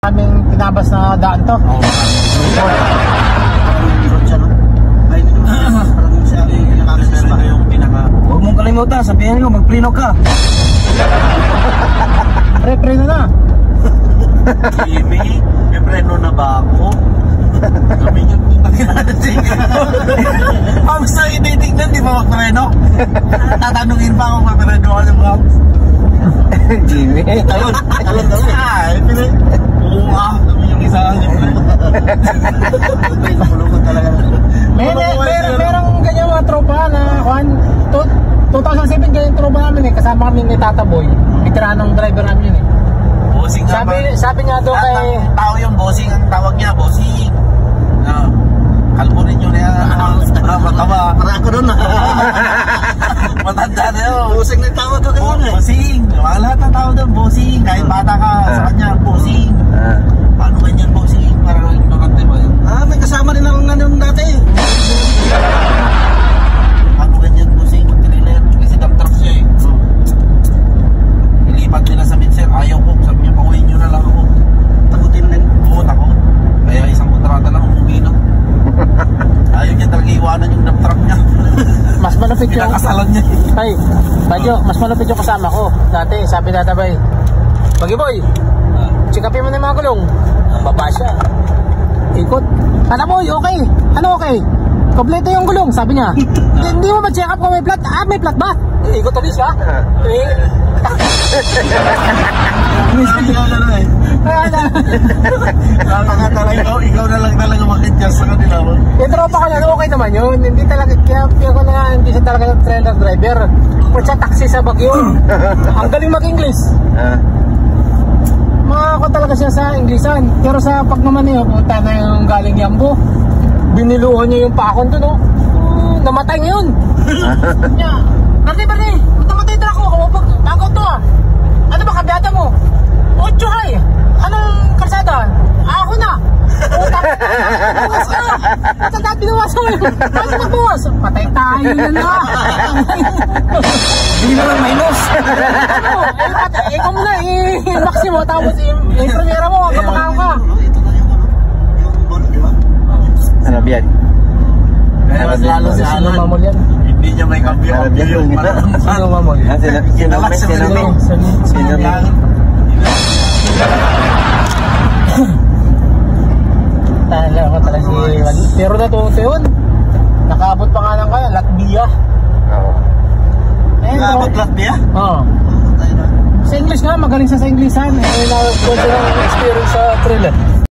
Aming tinabas na daan to. Huwag mong kalimutan, sabihin ko, magpreno ka. Preno na. Jimmy, may preno na ba ako? Kami yung pagkinating. Pams na ititignan, di ba magpreno? Tatanungin pa kung magpreno ako ng Pams. Jimmy. Talon. Oo, kami yung isa. Merong ganyan mga tropa na 2007 ganyan tropa namin eh. Kasama kami ni Tata Boy. Veteranong driver namin yun eh. Bossing sabi niya doon kay... Tao yung bossing, ang tawag niya, bossing. Kalpunin nyo na yan. Mataba. Parang ako doon. Matanda na yun. Bossing na tawag doon kayo eh. Bossing. Lahat ng tao doon, bossing. Kahit bata ka, sa kanya, bossing. Paano ganyan, bossing? Parang yung makante ba yun? May kasama rin akong ganun dati. Paano ganyan, bossing? Magtinilan. Kasi dump truck siya eh. Ilipat nila sa minsan. Ayaw ko. Sabi niya, pauwiin nyo na lang ako. Takutin din. Oo, takot. Kaya isang kontrata lang umuwi na. Ayaw niya talaga iwanan yung dump truck niya. Mas malupit yung... Pinakasalan niya. Ay, Badyo, mas malupit yung kasama ko. Dati, sabi Tatabay, Pagi boy, check-upin mo na yung mga gulong. Baba siya. Ikot. Ano boy, okay. Ano okay? Kompleto yung gulong, sabi niya. Hindi mo ma-check up kung may plat? Ah, may plat ba? Ikot ulit ka? Ikaw na lang talaga mag-adjust sa kanila. Yung tropa ko na, okay naman yun. Hindi talaga, kaya ko na, hindi siya talaga trailer driver. Kung siya taxi sa Baguio. Ang galing mag-English. Makakot talaga siya sa Inglesan. Pero sa pagmamaneho, punta na yung galing Yambo. Biniluhan niya yung pakon doon, no? Namatay ngayon. Barney, ba't namatay yung truck mo? Bago to ah. Ano ba kabiyata mo? Ocho hay. Anong kalsada? Ako na. Bukas ka. Ito na binuwasan mo. Bakit magbuwas? Patay tayo na na. Hindi naman minus. Ikaw mo na Maximo. Tapos yung premiera mo. Kapakaw ka. Ano biyan? Lalo si Sino Alan. mamol yan? Hindi niya may kambyo. Sino mamol? Tala ko talaga si Wally. Pero natuto yun. Nakaabot pa nga lang kaya, Latvia. Oo. Nakaabot Latvia? Oo. Sa English nga, magaling siya sa Inglesan. Nakaabot siya ng experience sa